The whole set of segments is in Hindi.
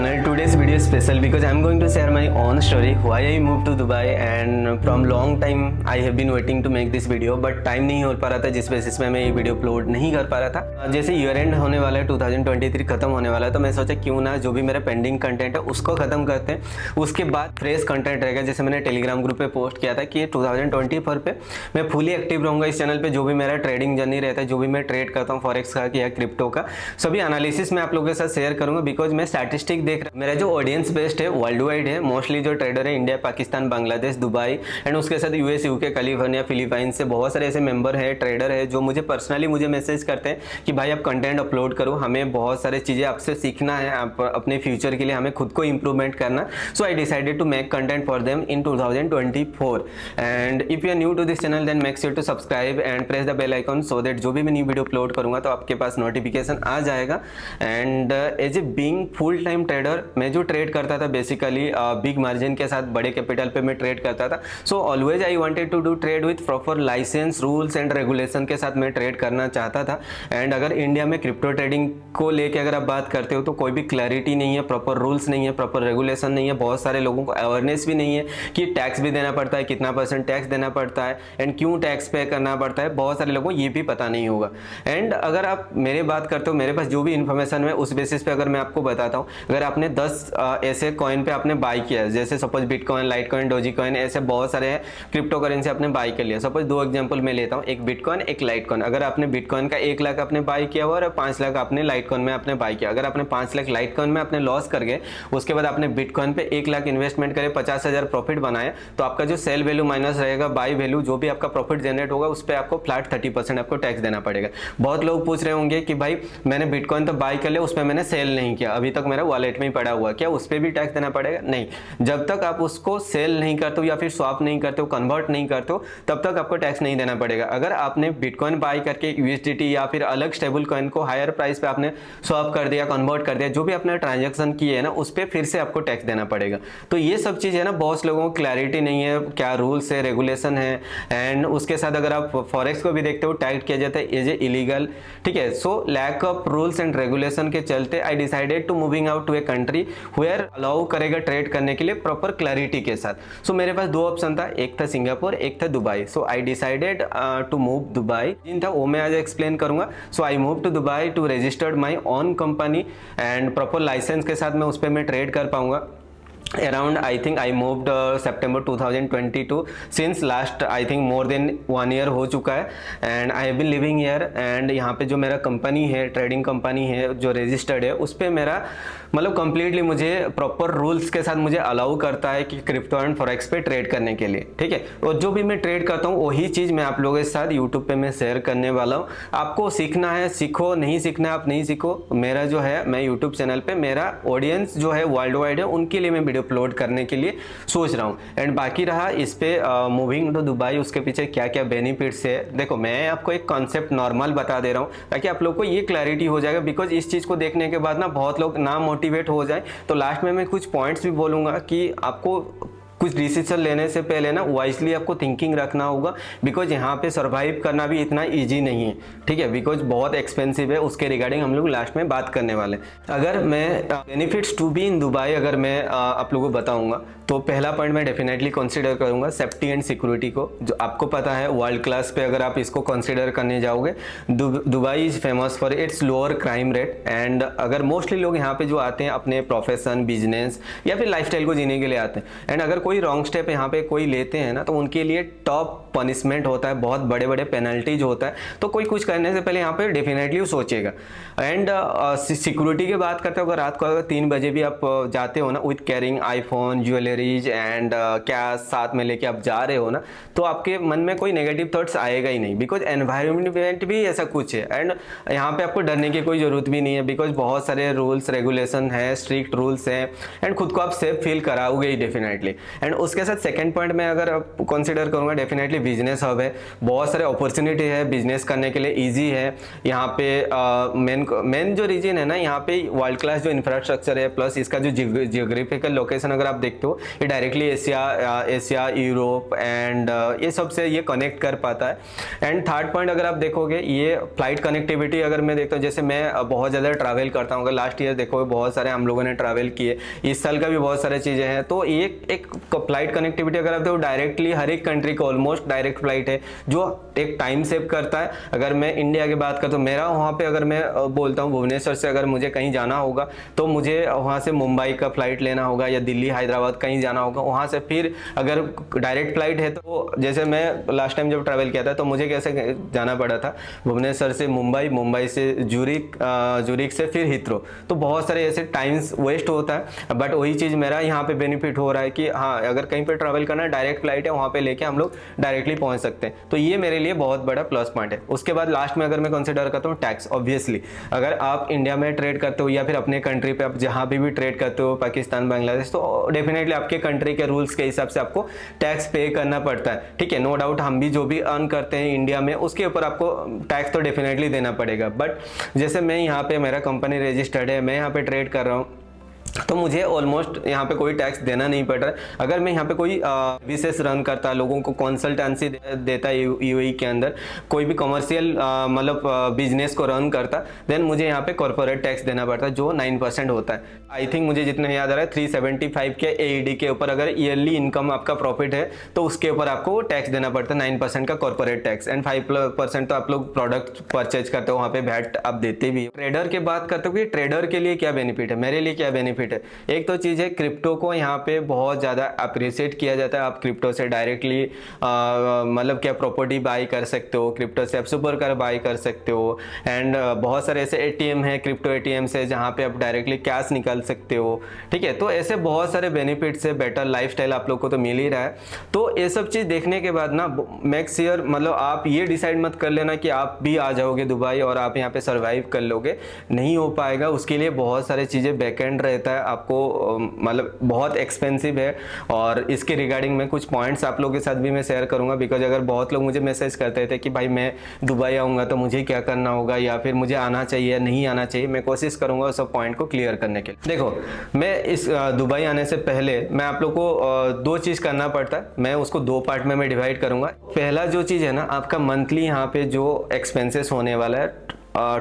channel. Today's video is special because I'm going to share my own story why I moved to Dubai and from long time I have been waiting to make this video but time नहीं हो पा रहा था जिस बेसिस में मैं ये वीडियो अपलोड नहीं कर पा रहा था। जैसे ईयर एंड होने वाला है 2023 खत्म होने वाला है तो मैं सोचा क्यों ना जो भी मेरा पेंडिंग कंटेंट है उसको खत्म करते हैं, उसके बाद फ्रेश कंटेंट रहेगा। जैसे मैंने टेलीग्राम ग्रुप पे पोस्ट किया था कि 2024 पे मैं फुली एक्टिव रहूँगा इस चैनल पे। जो भी मेरा ट्रेडिंग जर्नी रहता है, जो भी मैं ट्रेड करता हूँ फॉरेक्स का या क्रिप्टो का, सभी एनालिसिस मैं आप लोगों के साथ शेयर करूंगा। बिकॉज मैं स्टैटिस्टिक देख रहा हूँ, मेरा जो ऑडियंस बेस्ड है वर्ल्ड वाइड है। मोस्टली जो ट्रेडर है India, Pakistan, Bangladesh, Dubai and उसके साथ यूएस, यूके, कैलिफोर्निया, फिलीपाइन से बहुत सारे ऐसे मेंबर है, ट्रेडर है जो मुझे पर्सनली मैसेज करते हैं कि भाई आप कंटेंट अपलोड करो, हमें बहुत सारे चीज़ें आपसे सीखना है, आप अपने फ्यूचर के लिए हमें खुद को इंप्रूवमेंट करना। So I decided to make content for them in 2024 and if you are new to this channel then make sure to subscribe and press the bell icon so that जो भी मैं न्यू वीडियो अपलोड करूंगा तो आपके पास नोटिफिकेशन आ जाएगा। And as a being full time trader, मैं जो ट्रेड करता था बेसिकली बिग मार्जिन के साथ बड़े कैपिटल पे मैं ट्रेड करता था। So always I wanted to do trade with proper licence, rules and regulation के साथ मैं ट्रेड करना चाहता था। एंड अगर इंडिया में क्रिप्टो ट्रेडिंग को लेके अगर आप बात करते हो तो कोई भी क्लैरिटी नहीं है, प्रॉपर रूल्स नहीं है, प्रॉपर रेगुलेशन नहीं है, बहुत सारे लोगों को अवेयरनेस भी नहीं है कि टैक्स भी देना पड़ता है, कितना % टैक्स देना पड़ता है एंड क्यों टैक्स पे करना पड़ता है, बहुत सारे लोगों को ये भी पता नहीं होगा। एंड अगर आप मेरे बात करते हो, मेरे पास जो भी इन्फॉर्मेशन है उस बेसिस पे अगर मैं आपको बताता हूँ, अगर आपने 10 ऐसे कॉइन पे आपने बाई किया, जैसे suppose bitcoin, light coin, doji coin, ऐसे बहुत सारे क्रिप्टो करेंसी आपने बाई कर लिया। सपोज 2 एग्जांपल मैं लेता हूँ, एक बिटकॉइन, एक लाइट कॉइन। अगर आपने बिटकॉइन का 1 लाख आपने बाई किया हुआ और 5 लाख आपने लाइट कॉइन में आपने बाई किया, अगर आपने 5 लाख लाइट कॉइन में आपने लॉस कर गए, उसके बाद आपने बिटकॉइन पे 1 लाख इन्वेस्टमेंट करे, 50,000 प्रॉफिट बनाया, तो आपका जो सेल वैल्यू माइनस रहेगा बाई वैल्यू, जो भी आपका प्रॉफिट जनरेट होगा उस पर आपको फ्लैट 30% आपको टैक्स देना पड़ेगा। बहुत लोग पूछ रहे होंगे कि भाई मैंने बिटकॉइन तो बाई कर लिया, उस पर मैंने सेल नहीं किया, अभी तक मेरा वॉलेट में ही पड़ा हुआ, क्या उस पर भी टैक्स देना पड़ेगा? नहीं, जब तक आप उसको सेल नहीं करते हो या फिर स्वैप नहीं करते हो, कन्वर्ट नहीं करते हो, तब तक आपको टैक्स नहीं देना पड़ेगा। अगर आपने बिटकॉइन बाई करके यूएसडीटी या फिर अलग स्टेबल कॉइन को हायर प्राइस पे आपने स्वैप कर दिया, कन्वर्ट कर दिया, जो भी आपने ट्रांजेक्शन किए है ना उस पर फिर से आपको टैक्स देना पड़ेगा। तो ये सब चीज़ है ना, बहुत लोगों को क्लैरिटी नहीं है, क्या रूल्स है, रेगुलेशन है। एंड उसके साथ अगर आप फॉरेक्स को भी देखते हो टैग किया जाता है एज ए इलीगल, ठीक है। So lack of rules and regulation के चलते I decided to moving out to a country where allow करेगा ट्रेड करने के लिए प्रॉपर क्लैरिटी के साथ। सो मेरे पास 2 ऑप्शन था, एक था सिंगापुर, एक था Dubai. So I decided to move Dubai. जिन था वो मैं आज एक्सप्लेन करूंगा। So I move to Dubai to registered my own company and proper licence के साथ मैं उस पर मैं ट्रेड कर पाऊंगा। Around I think I moved September 2022 since last I think more than 1 year हो चुका है and I have been living here and यहाँ पे जो मेरा कंपनी है, ट्रेडिंग कंपनी है जो रजिस्टर्ड है, उस पर मेरा मतलब कम्प्लीटली मुझे प्रॉपर रूल्स के साथ मुझे अलाउ करता है कि क्रिप्टो एंड फॉरेक्स पे ट्रेड करने के लिए, ठीक है। और जो भी मैं ट्रेड करता हूँ वही चीज़ मैं आप लोगों के साथ यूट्यूब पे मैं शेयर करने वाला हूँ। आपको सीखना है सीखो, नहीं सीखना है आप नहीं सीखो। मेरा जो है मैं यूट्यूब चैनल पे मेरा ऑडियंस जो है वर्ल्ड वाइड है, उनके लिए मैं वीडियो अपलोड करने के लिए सोच रहा हूँ। एंड बाकी रहा इस पे मूविंग टू दुबई, उसके पीछे क्या क्या बेनिफिट्स है, देखो मैं आपको एक कॉन्सेप्ट नॉर्मल बता दे रहा हूँ ताकि आप लोग को ये क्लैरिटी हो जाएगा। बिकॉज इस चीज़ को देखने के बाद ना बहुत लोग ना मोटिवेट हो जाए, तो लास्ट में मैं कुछ पॉइंट्स भी बोलूँगा कि आपको कुछ डिसीजन लेने से पहले ना वाइजली आपको थिंकिंग रखना होगा। बिकॉज यहाँ पे सर्वाइव करना भी इतना इजी नहीं है, ठीक है। बिकॉज बहुत एक्सपेंसिव है, उसके रिगार्डिंग हम लोग लास्ट में बात करने वाले। अगर मैं benefits to be in Dubai अगर मैं आप लोगों को बताऊंगा तो पहला पॉइंट मैं डेफिनेटली कंसीडर करूंगा सेफ्टी एंड सिक्योरिटी को। जो आपको पता है वर्ल्ड क्लास पे अगर आप इसको कंसीडर करने जाओगे, Dubai is famous for its lower crime rate. And अगर मोस्टली लोग यहाँ पे जो आते हैं अपने प्रोफेशन, बिजनेस या फिर लाइफस्टाइल को जीने के लिए आते हैं, एंड अगर कोई रॉन्ग स्टेप यहाँ पे कोई लेते हैं ना तो उनके लिए टॉप पनिशमेंट होता है, बहुत बड़े बड़े पेनल्टीज होता है। तो कोई कुछ करने से पहले यहाँ पे डेफिनेटली सोचेगा। एंड सिक्योरिटी की बात करते हो, अगर रात को अगर 3 बजे भी आप जाते हो ना with carrying iPhone, jewelleries and cash साथ में लेके आप जा रहे हो ना, तो आपके मन में कोई नेगेटिव थॉट्स आएगा ही नहीं। बिकॉज एनवायरमेंट भी ऐसा कुछ है एंड यहाँ पे आपको डरने की कोई ज़रूरत भी नहीं है। बिकॉज बहुत सारे रूल्स रेगुलेशन है, स्ट्रिक्ट रूल्स हैं एंड खुद को आप सेफ फील कराओगे ही डेफिनेटली। एंड उसके साथ सेकंड पॉइंट में अगर कंसिडर करूँगा, डेफिनेटली बिजनेस हब है, बहुत सारे अपॉर्चुनिटी है बिजनेस करने के लिए, ईजी है यहाँ पे। मेन जो रीजन है ना, यहाँ पे वर्ल्ड क्लास जो इंफ्रास्ट्रक्चर है, प्लस इसका जो जियोग्राफिकल लोकेशन अगर आप देखते हो, ये डायरेक्टली एशिया यूरोप एंड ये सब से ये कनेक्ट कर पाता है। एंड थर्ड पॉइंट अगर आप देखोगे, ये फ्लाइट कनेक्टिविटी अगर मैं देखता हूँ, जैसे मैं बहुत ज़्यादा ट्रैवल करता हूँ, अगर लास्ट ईयर देखोगे बहुत सारे हम लोगों ने ट्रैवल किए, इस साल का भी बहुत सारी चीज़ें हैं, तो एक फ्लाइट कनेक्टिविटी अगर आप देखो, डायरेक्टली हर एक कंट्री का ऑलमोस्ट डायरेक्ट फ्लाइट है, जो एक टाइम सेव करता है। अगर मैं इंडिया की बात करता हूँ, मेरा वहाँ पे अगर मैं बोलता हूँ भुवनेश्वर से अगर मुझे कहीं जाना होगा, तो मुझे वहाँ से मुंबई का फ्लाइट लेना होगा या दिल्ली हैदराबाद कहीं जाना होगा, वहाँ से फिर अगर डायरेक्ट फ्लाइट है, तो जैसे मैं लास्ट टाइम जब ट्रैवल किया था, तो मुझे कैसे जाना पड़ा था, भुवनेश्वर से मुंबई, मुंबई से जूरिक से फिर हिथ्रो, तो बहुत सारे ऐसे टाइम्स वेस्ट होता है। बट वही चीज़ मेरा यहाँ पे बेनिफिट हो रहा है कि हाँ, अगर कहीं पे ट्रैवल करना है, डायरेक्ट फ्लाइट है, वहाँ पे लेके हम लोग डायरेक्टली पहुँच सकते हैं, तो ये मेरे लिए बहुत बड़ा प्लस पॉइंट है। उसके बाद लास्ट में अगर मैं कंसिडर करता हूँ टैक्स, ऑब्वियसली अगर आप इंडिया में ट्रेड करते हो या फिर अपने कंट्री पे आप जहाँ भी ट्रेड करते हो, पाकिस्तान, बांग्लादेश, तो डेफिनेटली आपके कंट्री के रूल्स के हिसाब से आपको टैक्स पे करना पड़ता है। ठीक है, नो डाउट हम भी जो भी अर्न करते हैं इंडिया में, उसके ऊपर आपको टैक्स तो डेफिनेटली देना पड़ेगा। बट जैसे मैं यहाँ पे, मेरा कंपनी रजिस्टर्ड है, मैं यहाँ पे ट्रेड कर रहा हूँ, तो मुझे ऑलमोस्ट यहाँ पे कोई टैक्स देना नहीं पड़ रहा है। अगर मैं यहाँ पे कोई सर्विसेज रन करता, लोगों को कंसल्टेंसी देता यूएई के अंदर, कोई भी कमर्शियल मतलब बिजनेस को रन करता, देन मुझे यहाँ पे कॉर्पोरेट टैक्स देना पड़ता है, जो 9% होता है। आई थिंक मुझे जितने याद आ रहा है 375 के AED के ऊपर अगर ईयरली इनकम आपका प्रॉफिट है, तो उसके ऊपर आपको टैक्स देना पड़ता है 9% का कॉर्पोरेट टैक्स, एंड 5% तो आप लोग प्रोडक्ट परचेज करते हो, वहाँ पे वैट आप देते भी हो। ट्रेडर की बात करते हो कि ट्रेडर के लिए क्या बेनिफिट है, मेरे लिए क्या बेनिफिट है। एक तो चीज़ है, क्रिप्टो को यहाँ पे बहुत ज़्यादा अप्रिशिएट किया जाता है। आप क्रिप्टो से डायरेक्टली मतलब क्या प्रॉपर्टी बाई कर सकते हो, क्रिप्टो से आप सुपर कार बाई कर सकते हो, एंड बहुत सारे ऐसे ATM है, क्रिप्टो ATM से, जहाँ पे आप डायरेक्टली कैश निकाल सकते हो। ठीक है, तो ऐसे बहुत सारे बेनिफिट्स है, बेटर लाइफस्टाइल आप लोग को तो मिल ही रहा है। तो ये सब चीज़ देखने के बाद ना, मेक श्योर मतलब आप ये डिसाइड मत कर लेना कि आप भी आ जाओगे दुबई और आप यहाँ पे सर्वाइव कर लोगे, नहीं हो पाएगा। उसके लिए बहुत सारी चीज़ें बैकएंड रहता है, आपको मतलब बहुत एक्सपेंसिव है। और इसके रिगार्डिंग में कुछ पॉइंट्स आप लोगों के साथ भी मैं शेयर करूंगा, बिकॉज अगर बहुत लोग मुझे मैसेज करते थे कि भाई मैं दुबई आऊँगा तो मुझे क्या करना होगा, या फिर मुझे आना चाहिए नहीं आना चाहिए, मैं कोशिश करूँगा उस सब पॉइंट को क्लियर करने के लिए। देखो, मैं इस दुबई आने से पहले मैं आप लोग को 2 चीज़ करना पड़ता है, मैं उसको 2 पार्ट में मैं डिवाइड करूँगा। पहला जो चीज़ है ना, आपका मंथली यहाँ पे जो एक्सपेंसेस होने वाला है,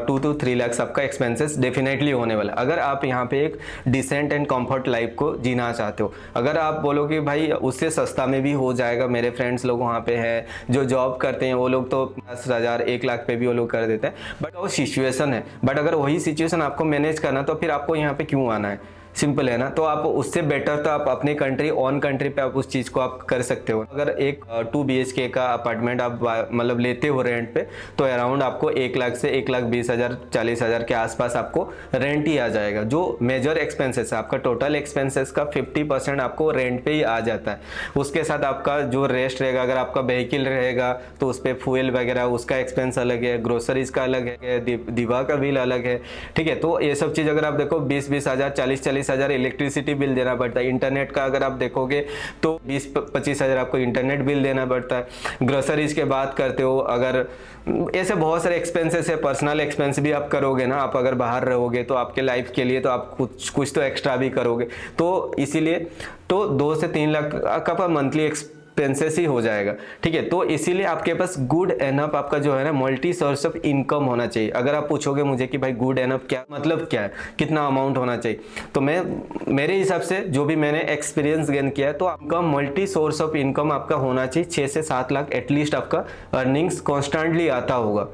2 to 3 लाख आपका एक्सपेंसेस डेफिनेटली होने वाला है, अगर आप यहाँ पे एक डिसेंट एंड कंफर्ट लाइफ को जीना चाहते हो। अगर आप बोलो कि भाई उससे सस्ता में भी हो जाएगा, मेरे फ्रेंड्स लोग वहाँ पे हैं जो जॉब करते हैं, वो लोग तो 10,000 1 लाख पे भी वो लोग कर देते हैं, बट वो सिचुएशन है। बट अगर वही सिचुएशन आपको मैनेज करना, तो फिर आपको यहाँ पे क्यों आना है, सिंपल है ना। तो आप उससे बेटर तो आप अपने कंट्री, ऑन कंट्री पे आप उस चीज़ को आप कर सकते हो। अगर एक 2 BHK का अपार्टमेंट आप मतलब लेते हो रेंट पे, तो अराउंड आपको 1 लाख से 1,20,000 40,000 के आसपास आपको रेंट ही आ जाएगा। जो मेजर एक्सपेंसेस है, आपका टोटल एक्सपेंसेस का 50% आपको रेंट पे ही आ जाता है। उसके साथ आपका जो रेस्ट रहेगा, अगर आपका व्हीकल रहेगा तो उस पर फ्यूल वगैरह उसका एक्सपेंस अलग है, ग्रोसरीज का अलग है, दीवा का बिल अलग है। ठीक है, तो ये सब चीज़ अगर आप देखो 20,000 40,000 इलेक्ट्रिसिटी बिल देना पड़ता है। इंटरनेट का अगर आप देखोगे तो 20-25,000 आपको इंटरनेट बिल देना पड़ता है। ग्रोसरीज के बात करते हो, अगर ऐसे बहुत सारे एक्सपेंसेस है, पर्सनल एक्सपेंस भी आप करोगे ना, आप अगर बाहर रहोगे तो आपके लाइफ के लिए तो आप कुछ तो एक्स्ट्रा भी करोगे। तो इसीलिए तो 2 से 3 लाख का मंथली एक्सपेंसेस ही हो जाएगा। ठीक है, तो इसीलिए आपके पास गुड एनफ आपका जो है ना मल्टी सोर्स ऑफ इनकम होना चाहिए। अगर आप पूछोगे मुझे कि भाई गुड एनफ क्या मतलब क्या है, कितना अमाउंट होना चाहिए, तो मेरे हिसाब से जो भी मैंने एक्सपीरियंस गेन किया है, तो आपका मल्टी सोर्स ऑफ इनकम आपका होना चाहिए। 6 से 7 लाख एटलीस्ट आपका अर्निंग्स कॉन्स्टेंटली आता होगा,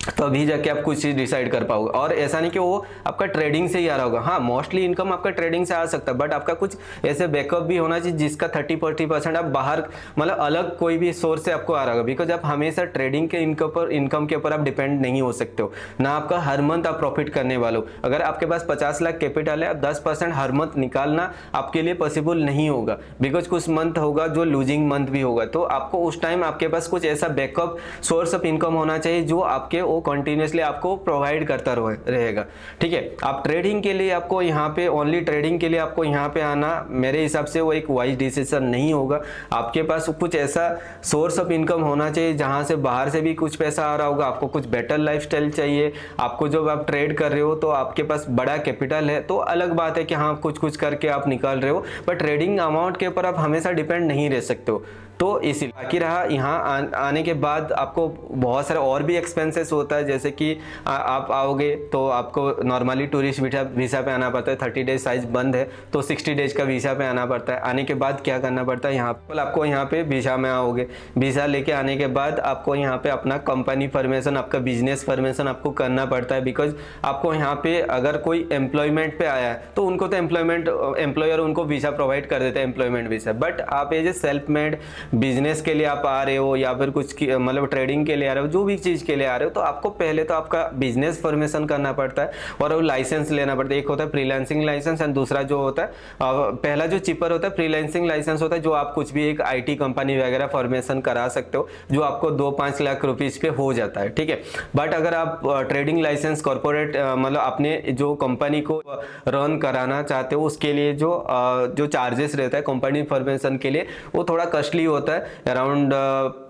तो अभी जाके आप कुछ चीज़ डिसाइड कर पाओगे। और ऐसा नहीं कि वो आपका ट्रेडिंग से ही आ रहा होगा, हाँ मोस्टली इनकम आपका ट्रेडिंग से आ सकता है, बट आपका कुछ ऐसे बैकअप भी होना चाहिए जिसका 30-40% आप बाहर मतलब अलग कोई भी सोर्स से आपको आ रहा होगा। बिकॉज आप हमेशा ट्रेडिंग के इनकम के ऊपर आप डिपेंड नहीं हो सकते हो ना, आपका हर मंथ आप प्रॉफिट करने वाले हो। अगर आपके पास 50 लाख कैपिटल है, 10% हर मंथ निकालना आपके लिए पॉसिबल नहीं होगा, बिकॉज कुछ मंथ होगा जो लूजिंग मंथ भी होगा। तो आपको उस टाइम आपके पास कुछ ऐसा बैकअप सोर्स ऑफ इनकम होना चाहिए जो आपके वो कंटिन्यूसली आपको प्रोवाइड करता रहेगा। ठीक है, आप ट्रेडिंग के लिए आपको यहाँ पे ओनली ट्रेडिंग के लिए आपको यहाँ पे आना मेरे हिसाब से वो एक वाइज डिसीजन नहीं होगा। आपके पास कुछ ऐसा सोर्स ऑफ इनकम होना चाहिए जहाँ से बाहर से भी कुछ पैसा आ रहा होगा, आपको कुछ बेटर लाइफस्टाइल चाहिए, आपको जब आप ट्रेड कर रहे हो तो आपके पास बड़ा कैपिटल है तो अलग बात है कि हाँ कुछ कुछ करके आप निकाल रहे हो, बट ट्रेडिंग अमाउंट के ऊपर आप हमेशा डिपेंड नहीं रह सकते हो। तो इसी बाकी रहा यहाँ आने के बाद आपको बहुत सारे और भी एक्सपेंसेस होता है, जैसे कि आप आओगे तो आपको नॉर्मली टूरिस्ट वीज़ा पे आना पड़ता है, 30 डेज साइज बंद है तो 60 डेज का वीज़ा पे आना पड़ता है। आने के बाद क्या करना पड़ता है, यहाँ पर आपको यहाँ पे वीज़ा में आओगे, वीज़ा लेके आने के बाद आपको यहाँ पे अपना कंपनी फॉर्मेशन, आपका बिजनेस फॉर्मेशन आपको करना पड़ता है। बिकॉज आपको यहाँ पे अगर कोई एम्प्लॉयमेंट पे आया है तो उनको तो एम्प्लॉयर उनको वीज़ा प्रोवाइड कर देता है, एम्प्लॉयमेंट वीज़ा। बट आप as a self made business के लिए आप आ रहे हो या फिर कुछ मतलब ट्रेडिंग के लिए आ रहे हो, जो भी चीज़ के लिए आ रहे हो, तो आपको पहले तो आपका बिजनेस फॉर्मेशन करना पड़ता है और वो लाइसेंस लेना पड़ता है। एक होता है फ्रीलांसिंग लाइसेंस एंड दूसरा जो होता है पहला जो चीपर होता है फ्रीलांसिंग लाइसेंस होता है, जो आप कुछ भी एक IT कंपनी वगैरह फॉर्मेशन करा सकते हो, जो आपको 2-5 लाख रुपीज़ पे हो जाता है। ठीक है, बट अगर आप ट्रेडिंग लाइसेंस कॉर्पोरेट मतलब अपने जो कंपनी को रन कराना चाहते हो उसके लिए जो चार्जेस रहता है कंपनी फॉर्मेशन के लिए वो थोड़ा कॉस्टली होता है, अराउंड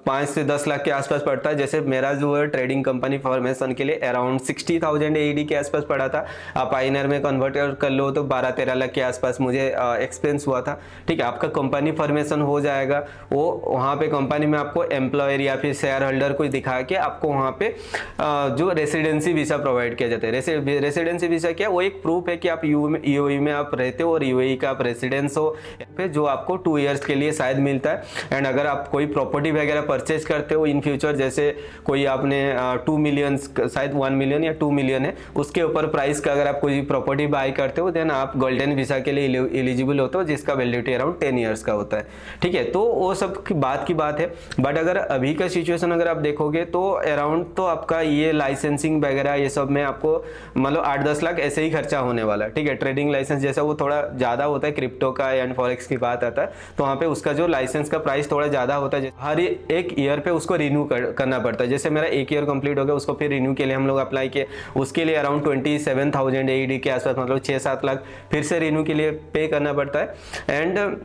5 से 10 लाख के आसपास पड़ता है। जैसे मेरा जो है ट्रेडिंग कंपनी फॉर्मेशन के लिए अराउंड 60,000 AED के आसपास पड़ा था। आप INR में कन्वर्ट कर लो तो 12-13 लाख के आसपास मुझे एक्सपेंस हुआ था। ठीक है, आपका कंपनी फॉर्मेशन हो जाएगा, वो वहाँ पे कंपनी में आपको एम्प्लॉयर या फिर शेयर होल्डर को दिखा के आपको वहाँ पे जो रेसिडेंसी वीज़ा प्रोवाइड किया जाता है। रेसिडेंसी वीज़ा क्या, वो एक प्रूफ है कि आप UAE में आप रहते हो और UAE का आप रेसिडेंस हो, जो आपको 2 ईयर्स के लिए शायद मिलता है। एंड अगर आप कोई प्रॉपर्टी वगैरह परचेज करते हो इन फ्यूचर, जैसे कोई आपने 2 मिलियन, शायद 1 मिलियन या 2 मिलियन है उसके ऊपर प्राइस का अगर आप कोई प्रॉपर्टी बाय करते हो देन आप गोल्डन वीज़ा के लिए एलिजिबल होते हो, जिसका वैलिडिटी अराउंड 10 ईयर्स का होता है। ठीक है, तो वो सब की बात है। बट अगर अभी का सिचुएशन अगर आप देखोगे तो अराउंड तो आपका ये लाइसेंसिंग वगैरह ये सब में आपको मतलब 8-10 लाख ऐसे ही खर्चा होने वाला है। ठीक है, ट्रेडिंग लाइसेंस जैसा वो थोड़ा ज़्यादा होता है, क्रिप्टो का एंड फॉरेक्स की बात आता है तो वहाँ पे उसका जो लाइसेंस का प्राइस थोड़ा ज़्यादा होता है। हर एक ईयर पे उसको रिन्यू करना पड़ता है। जैसे मेरा 1 ईयर कंप्लीट हो गया, उसको फिर रिन्यू के लिए हम लोग अप्लाई किए, उसके लिए अराउंड 27,000 AED के आसपास, मतलब 6-7 लाख फिर से रिन्यू के लिए पे करना पड़ता है। एंड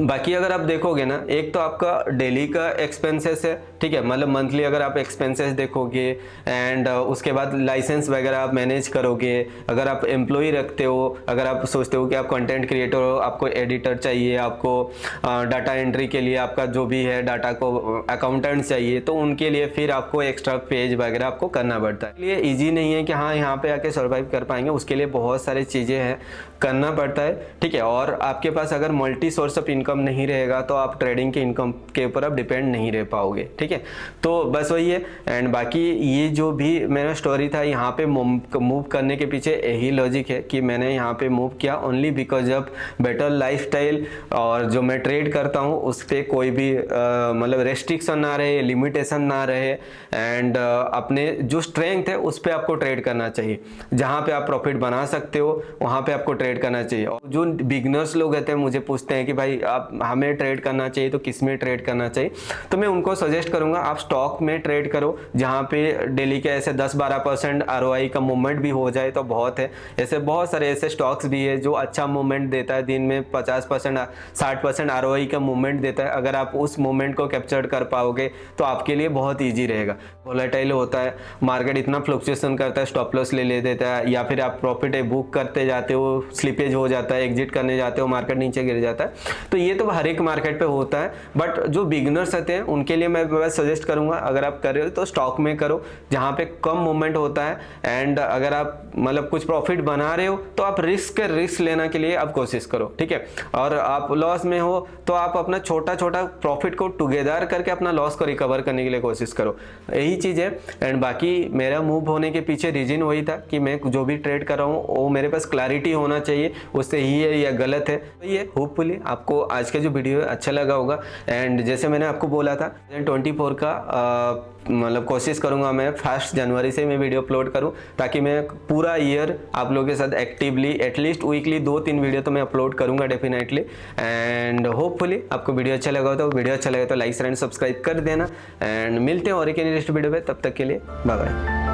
बाकी अगर आप देखोगे ना, एक तो आपका डेली का एक्सपेंसेस है। ठीक है, मतलब मंथली अगर आप एक्सपेंसेस देखोगे एंड उसके बाद लाइसेंस वगैरह आप मैनेज करोगे, अगर आप एम्प्लॉय रखते हो, अगर आप सोचते हो कि आप कंटेंट क्रिएटर हो, आपको एडिटर चाहिए, आपको डाटा एंट्री के लिए आपका जो भी है डाटा को अकाउंटेंट चाहिए, तो उनके लिए फिर आपको एक्स्ट्रा पेज वगैरह आपको करना पड़ता है। इसलिए ईजी नहीं है कि हाँ यहाँ पे आके सर्वाइव कर पाएंगे, उसके लिए बहुत सारी चीज़ें हैं, करना पड़ता है। ठीक है, और आपके पास अगर मल्टी सोर्स ऑफ इनकम नहीं रहेगा तो आप ट्रेडिंग के इनकम के ऊपर आप डिपेंड नहीं रह पाओगे। ठीक है, तो बस वही है। एंड बाकी ये जो भी मेरा स्टोरी था यहाँ पे मूव करने के पीछे यही लॉजिक है कि मैंने यहाँ पे मूव किया only because of better lifestyle, और जो मैं ट्रेड करता हूँ उस पर कोई भी मतलब रेस्ट्रिक्शन ना रहे, लिमिटेशन ना रहे, एंड अपने जो स्ट्रेंथ है उस पर आपको ट्रेड करना चाहिए। जहाँ पे आप प्रॉफिट बना सकते हो वहाँ पे आपको ट्रेड करना चाहिए। और जो बिगनर्स लोग रहते हैं मुझे पूछते हैं कि भाई आप हमें ट्रेड करना चाहिए तो किस में ट्रेड करना चाहिए, तो मैं उनको सजेस्ट करूंगा आप स्टॉक में ट्रेड करो, जहां पे डेली के ऐसे 10-12% ROI का मूवमेंट भी हो जाए तो बहुत है। ऐसे बहुत सारे ऐसे स्टॉक्स भी है जो अच्छा मूवमेंट देता है, दिन में 50% 60% ROI का मूवमेंट देता है। अगर आप उस मूवमेंट को कैप्चर कर पाओगे तो आपके लिए बहुत ईजी रहेगा। वोलेटाइल होता है मार्केट, इतना फ्लक्चुएशन करता है, स्टॉप लॉस ले देता है, या फिर आप प्रॉफिट बुक करते जाते हो, स्लिपेज हो जाता है, एग्जिट करने जाते हो, मार्केट नीचे गिर जाता है। तो ये तो हर एक मार्केट पे होता है, बट जो बिगिनर्स रहते हैं उनके लिए मैं सजेस्ट करूंगा अगर आप कर रहे हो तो स्टॉक में करो जहां पे कम मूवमेंट होता है। एंड अगर आप मतलब कुछ प्रॉफिट बना रहे हो तो आप रिस्क लेने के लिए आप कोशिश करो। ठीक है, और आप लॉस में हो तो आप अपना छोटा प्रॉफिट को टुगेदर करके अपना लॉस को रिकवर करने के लिए कोशिश करो, यही चीज़ है। एंड बाकी मेरा मूव होने के पीछे रीजन वही था कि मैं जो भी ट्रेड कर रहा हूँ वो मेरे पास क्लैरिटी होना चाहिए, वो सही है या गलत है। तो ये होपफुली आपको आज का जो वीडियो है अच्छा लगा होगा। एंड जैसे मैंने आपको बोला था 24 का मतलब कोशिश करूंगा मैं 1 जनवरी से मैं वीडियो अपलोड करूं, ताकि मैं पूरा ईयर आप लोगों के साथ एक्टिवली एटलीस्ट वीकली 2-3 वीडियो तो मैं अपलोड करूंगा डेफिनेटली। एंड होपफुली आपको वीडियो अच्छा लगा हो तो वीडियो अच्छा लगे तो लाइक एंड सब्सक्राइब कर देना। एंड मिलते हैं और एक नेक्स्ट वीडियो पे, तब तक के लिए बाय बाय।